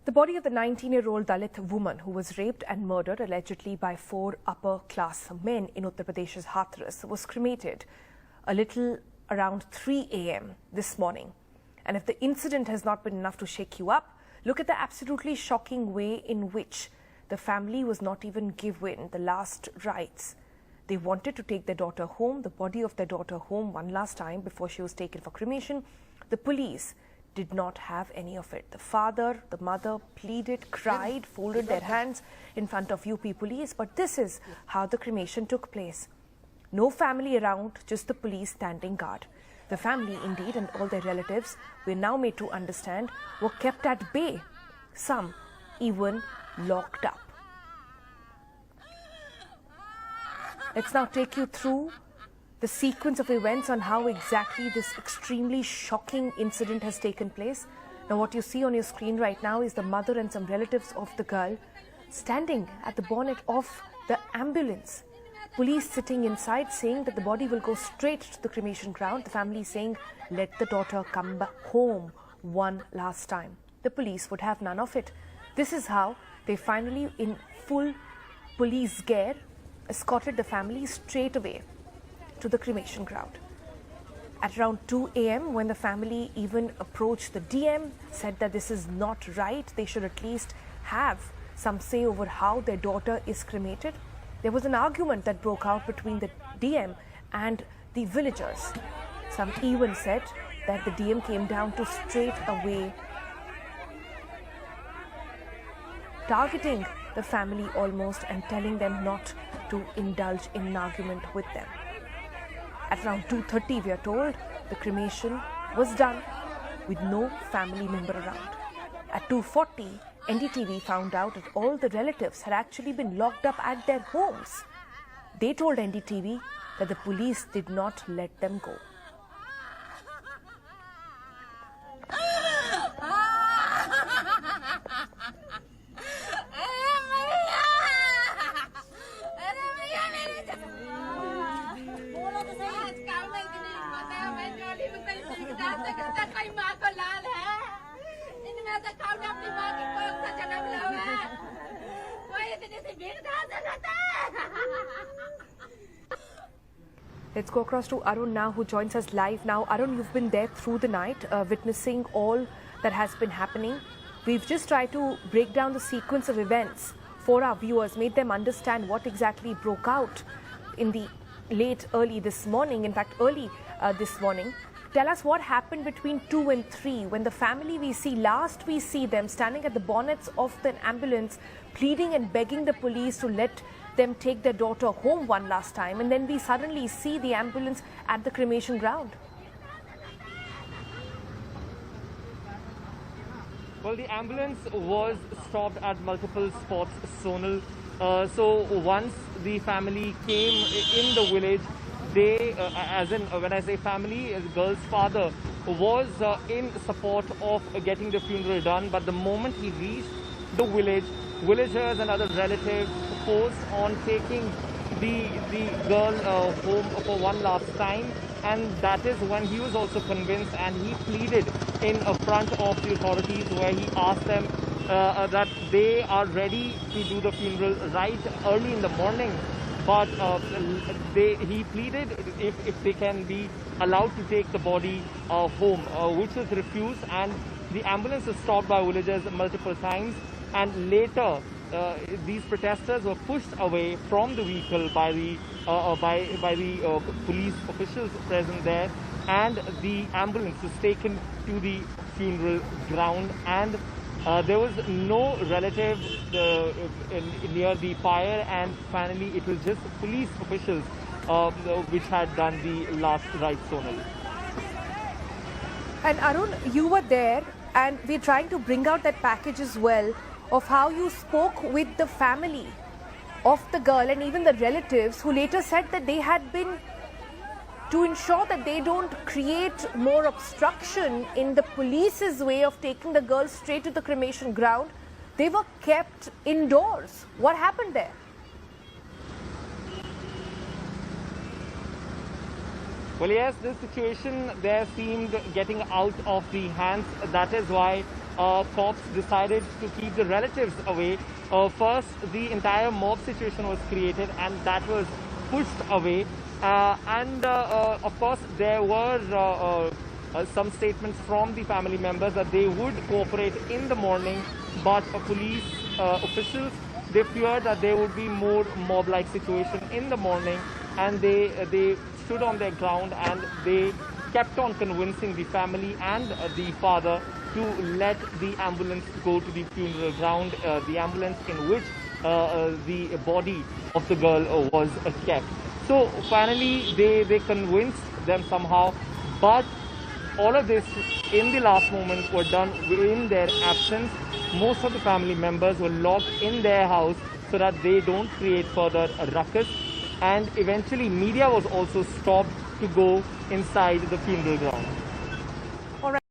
The body of the 19-year-old Dalit woman who was raped and murdered allegedly by 4 upper-class men in Uttar Pradesh's Hathras was cremated a little around 3 a.m. this morning. And if the incident has not been enough to shake you up, look at the absolutely shocking way in which the family was not even given the last rites. They wanted to take their daughter home, the body of their daughter home one last time before she was taken for cremation. The police did not have any of it. The father, the mother pleaded, cried, folded their hands in front of UP police. But this is how the cremation took place. No family around, just the police standing guard. The family, indeed, and all their relatives, we're now made to understand, were kept at bay. Some even locked up. Let's now take you through the sequence of events on how exactly this extremely shocking incident has taken place. Now, what you see on your screen right now is the mother and some relatives of the girl standing at the bonnet of the ambulance. Police sitting inside saying that the body will go straight to the cremation ground. The family saying, let the daughter come back home one last time. The police would have none of it. This is how they finally, in full police gear, escorted the family straight away to the cremation ground. At around 2 a.m., when the family even approached the DM, said that this is not right, they should at least have some say over how their daughter is cremated. There was an argument that broke out between the DM and the villagers. Some even said that the DM came down to straight away targeting the family almost and telling them not to indulge in an argument with them. At around 2:30, we are told, the cremation was done with no family member around. At 2:40, NDTV found out that all the relatives had actually been locked up at their homes. They told NDTV that the police did not let them go. Let's go across to Arun now, who joins us live now. Arun, you've been there through the night, witnessing all that has been happening. We've just tried to break down the sequence of events for our viewers, made them understand what exactly broke out in the early this morning, in fact, early this morning. Tell us what happened between 2 and 3 when the family we see them standing at the bonnets of the ambulance, pleading and begging the police to let them take their daughter home one last time, and then we suddenly see the ambulance at the cremation ground. Well, the ambulance was stopped at multiple spots, Sonal. So once the family came in the village, they, when I say family, the girl's father was in support of getting the funeral done. But the moment he reached the village, villagers and other relatives forced on taking the girl home for one last time. And that is when he was also convinced, and he pleaded in front of the authorities, where he asked them that they are ready to do the funeral right early in the morning. But he pleaded if they can be allowed to take the body home, which was refused, and the ambulance was stopped by villagers multiple times. And later, these protesters were pushed away from the vehicle by the police officials present there, and the ambulance was taken to the funeral ground. And there was no relative near the fire, and finally it was just police officials which had done the last rites, Sonal. And Arun, you were there, and we're trying to bring out that package as well of how you spoke with the family of the girl and even the relatives, who later said that they had been, to ensure that they don't create more obstruction in the police's way of taking the girl straight to the cremation ground, they were kept indoors. What happened there? Well, yes, this situation there seemed getting out of the hands. That is why cops decided to keep the relatives away. First, the entire mob situation was created and that was pushed away. Of course, there were some statements from the family members that they would cooperate in the morning, but police officials, they feared that there would be more mob-like situation in the morning, and they stood on their ground and they kept on convincing the family and the father to let the ambulance go to the funeral ground, the ambulance in which the body of the girl was kept. So finally they convinced them somehow, but all of this in the last moment were done in their absence. Most of the family members were locked in their house so that they don't create further ruckus. And eventually media was also stopped to go inside the funeral ground.